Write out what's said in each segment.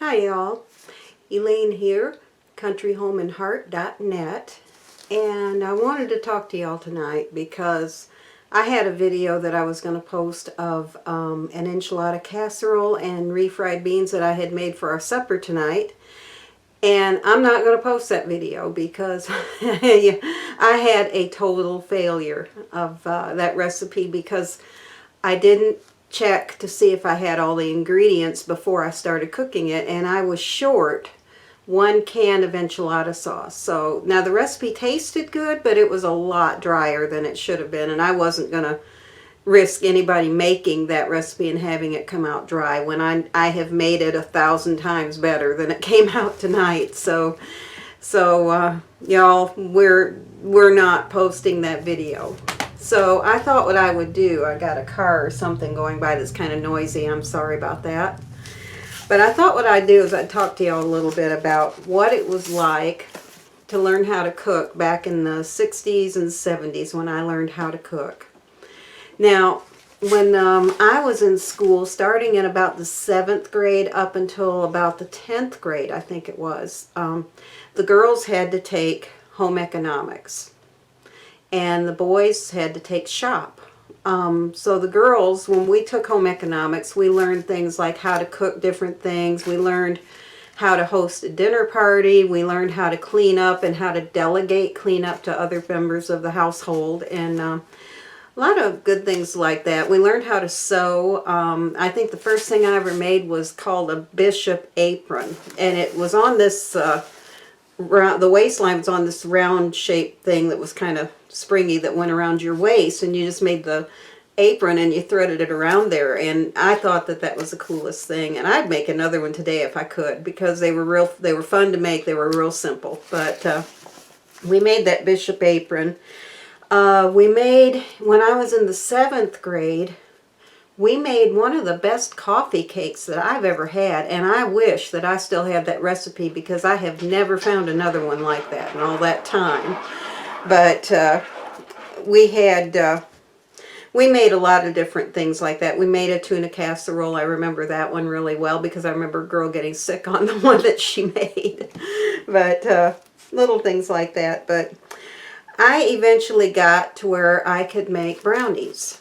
Hi y'all, Elaine here, countryhomeandheart.net, and I wanted to talk to y'all tonight because I had a video that I was going to post of an enchilada casserole and refried beans that I had made for our supper tonight, and I'm not going to post that video because I had a total failure of that recipe because I didn't check to see if I had all the ingredients before I started cooking it, and I was short 1 can of enchilada sauce. So now the recipe tasted good, but it was a lot drier than it should have been, and I wasn't gonna risk anybody making that recipe and having it come out dry when I have made it 1,000 times better than it came out tonight. So y'all, we're not posting that video. So I thought what I would do, I got a car or something going by that's kind of noisy, I'm sorry about that. But I thought what I'd do is I'd talk to y'all a little bit about what it was like to learn how to cook back in the 60s and 70s when I learned how to cook. Now, when I was in school, starting in about the 7th grade up until about the 10th grade, I think it was, the girls had to take home economics, and the boys had to take shop. So the girls, when we took home economics, we learned things like how to cook different things. We learned how to host a dinner party. We learned how to clean up and how to delegate cleanup to other members of the household, and a lot of good things like that. We learned how to sew. I think the first thing I ever made was called a bishop apron, and it was on this the waistline was on this round shaped thing that was kind of springy that went around your waist, and you just made the apron and you threaded it around there, and I thought that that was the coolest thing, and I'd make another one today if I could because they were fun to make. They were real simple, but we made that bishop apron. We made, when I was in the 7th grade, we made one of the best coffee cakes that I've ever had, and I wish that I still had that recipe because I have never found another one like that in all that time. But we made a lot of different things like that. We made a tuna casserole. I remember that one really well because I remember a girl getting sick on the one that she made. But little things like that. But I eventually got to where I could make brownies.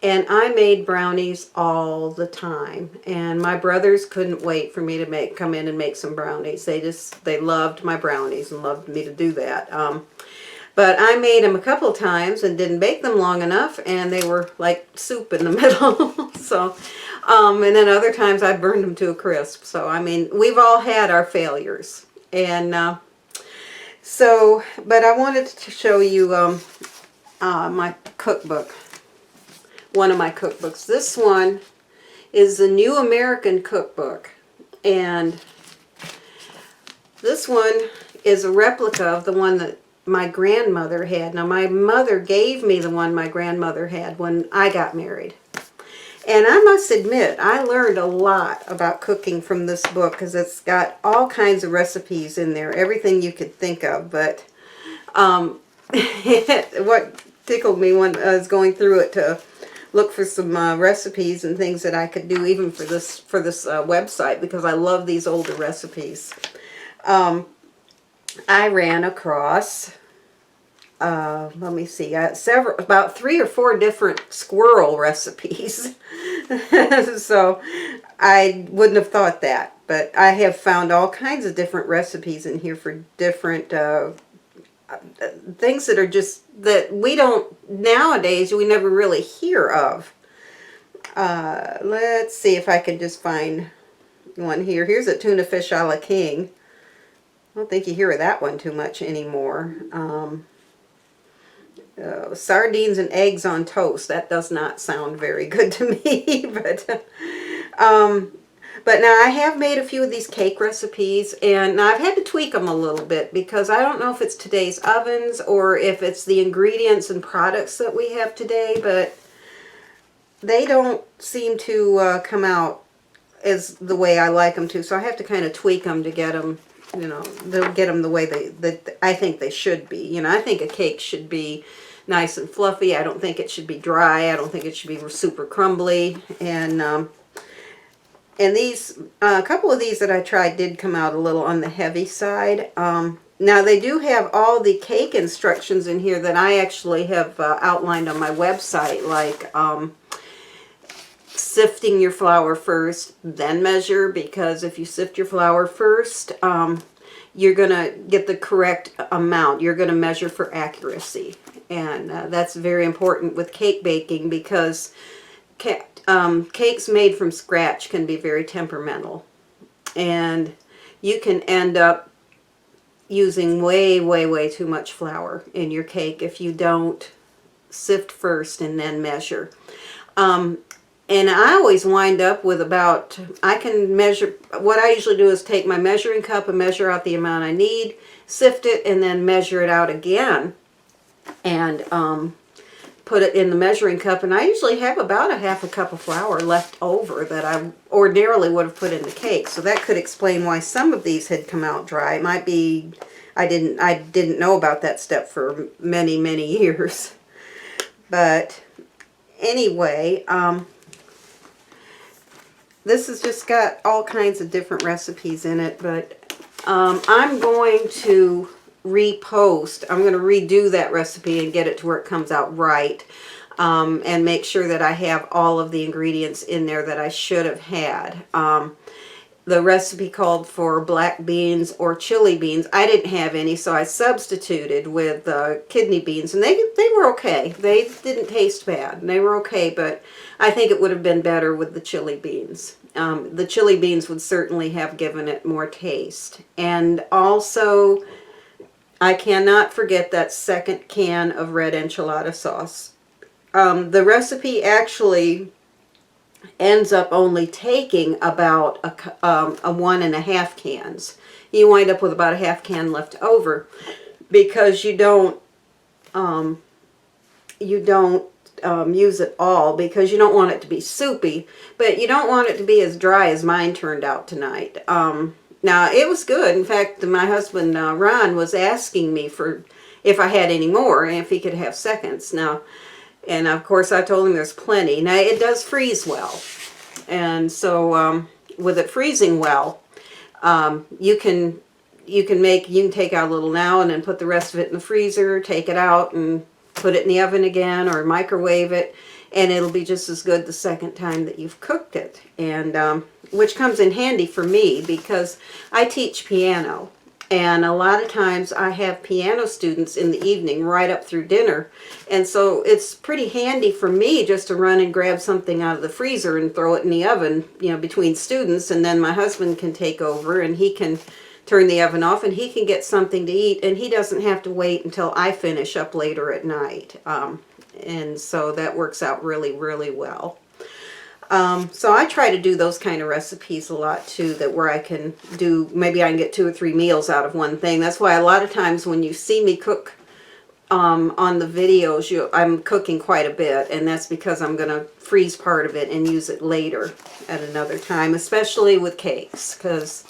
And I made brownies all the time, and my brothers couldn't wait for me to come in and make some brownies. They loved my brownies and loved me to do that. But I made them a couple times and didn't bake them long enough, and they were like soup in the middle. So, and then other times I burned them to a crisp. So, I mean, we've all had our failures. And but I wanted to show you my cookbook. One of my cookbooks. This one is the New American Cookbook, and this one is a replica of the one that my grandmother had. Now, my mother gave me the one my grandmother had when I got married, and I must admit I learned a lot about cooking from this book because it's got all kinds of recipes in there, everything you could think of. But what tickled me when I was going through it to look for some recipes and things that I could do even for this website, because I love these older recipes. I ran across, let me see, about 3 or 4 different squirrel recipes. So I wouldn't have thought that, but I have found all kinds of different recipes in here for different things that are just, that we don't, nowadays, we never really hear of. Let's see if I can just find one here. Here's a tuna fish a la king. I don't think you hear of that one too much anymore. Sardines and eggs on toast. That does not sound very good to me, but now I have made a few of these cake recipes, and now I've had to tweak them a little bit because I don't know if it's today's ovens or if it's the ingredients and products that we have today, but they don't seem to come out as the way I like them to, so I have to kind of tweak them to get them, you know, to get them the way that I think they should be. You know, I think a cake should be nice and fluffy. I don't think it should be dry. I don't think it should be super crumbly, and And these, a couple of these that I tried did come out a little on the heavy side. Now they do have all the cake instructions in here that I actually have outlined on my website, like sifting your flour first, then measure, because if you sift your flour first, you're going to get the correct amount. You're going to measure for accuracy. And that's very important with cake baking, because cakes made from scratch can be very temperamental. And you can end up using way, way, way too much flour in your cake if you don't sift first and then measure. And I always wind up with about, I can measure, what I usually do is take my measuring cup and measure out the amount I need, sift it, and then measure it out again. And put it in the measuring cup. And I usually have about a half a cup of flour left over that I ordinarily would have put in the cake. So that could explain why some of these had come out dry. It might be, I didn't know about that step for many, many years. But anyway, this has just got all kinds of different recipes in it, but I'm going to repost. I'm going to redo that recipe and get it to where it comes out right, and make sure that I have all of the ingredients in there that I should have had. The recipe called for black beans or chili beans. I didn't have any, so I substituted with kidney beans, and they were okay. They didn't taste bad. They were okay, but I think it would have been better with the chili beans. The chili beans would certainly have given it more taste. And also, I cannot forget that second can of red enchilada sauce. The recipe actually ends up only taking about a 1.5 cans. You wind up with about a half can left over, because you don't use it all, because you don't want it to be soupy, but you don't want it to be as dry as mine turned out tonight. Now, it was good. In fact, my husband, Ron, was asking me for if I had any more and if he could have seconds. Now, and of course, I told him there's plenty. Now, it does freeze well. And so, with it freezing well, you can take out a little now and then put the rest of it in the freezer, take it out and put it in the oven again or microwave it, and it'll be just as good the second time that you've cooked it. And which comes in handy for me, because I teach piano, and a lot of times I have piano students in the evening right up through dinner, and so it's pretty handy for me just to run and grab something out of the freezer and throw it in the oven, you know, between students, and then my husband can take over and he can turn the oven off and he can get something to eat, and he doesn't have to wait until I finish up later at night. And so that works out really, really well. So I try to do those kind of recipes a lot too, that where I can do, maybe I can get 2 or 3 meals out of one thing. That's why a lot of times when you see me cook on the videos, I'm cooking quite a bit, and that's because I'm going to freeze part of it and use it later at another time, especially with cakes, because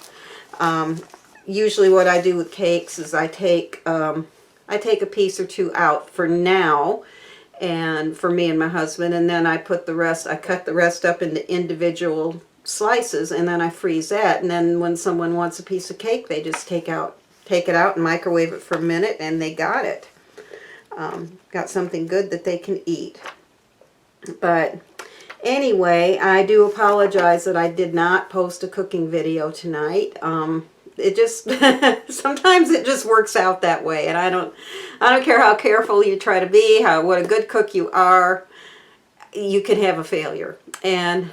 usually what I do with cakes is I take a piece or 2 out for now, and for me and my husband, and then I cut the rest up into individual slices, and then I freeze that, and then when someone wants a piece of cake, they just take it out and microwave it for a minute, and they got it. Got something good that they can eat. But anyway, I do apologize that I did not post a cooking video tonight. It just sometimes it just works out that way, and I don't care how careful you try to be, what a good cook you are, you can have a failure. And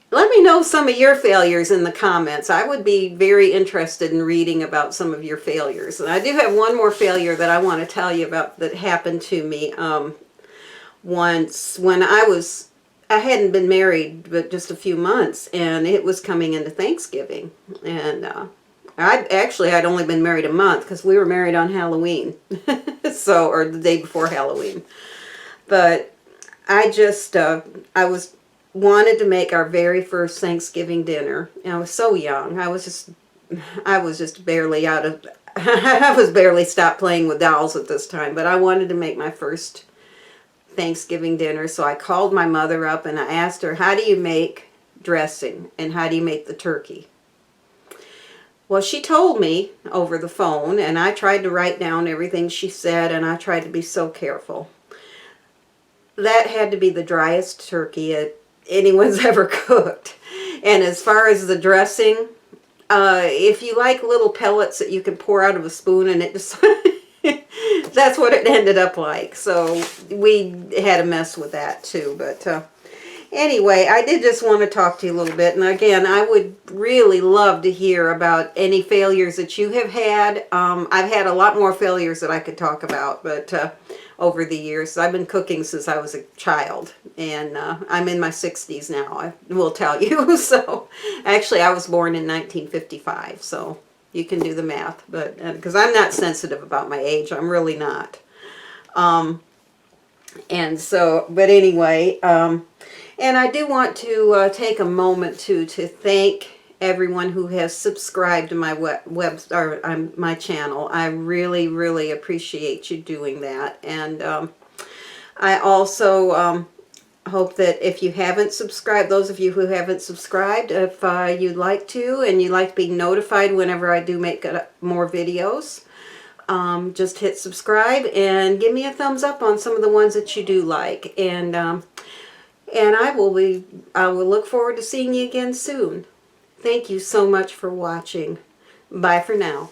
let me know some of your failures in the comments. I would be very interested in reading about some of your failures. And I do have one more failure that I want to tell you about that happened to me once when I hadn't been married but just a few months, and it was coming into Thanksgiving, and I'd only been married a month, because we were married on Halloween, or the day before Halloween. But I wanted to make our very first Thanksgiving dinner, and I was so young. I was just barely I was barely stopped playing with dolls at this time, but I wanted to make my first Thanksgiving dinner, so I called my mother up and I asked her, how do you make dressing and how do you make the turkey. Well, she told me over the phone, and I tried to write down everything she said, and I tried to be so careful. That had to be the driest turkey anyone's ever cooked. And as far as the dressing, if you like little pellets that you can pour out of a spoon and it just that's what it ended up like. So we had a mess with that too. But anyway, I did just want to talk to you a little bit. And again, I would really love to hear about any failures that you have had. I've had a lot more failures that I could talk about, but over the years, I've been cooking since I was a child. And I'm in my 60s now, I will tell you. So actually, I was born in 1955. So you can do the math. But because I'm not sensitive about my age, I'm really not. And so, but anyway, and I do want to take a moment to thank everyone who has subscribed to my my channel. I really, really appreciate you doing that. And I also hope that if you haven't subscribed, those of you who haven't subscribed, if you'd like to, and you'd like to be notified whenever I do make more videos, just hit subscribe and give me a thumbs up on some of the ones that you do like. And I will look forward to seeing you again soon. Thank you so much for watching. Bye for now.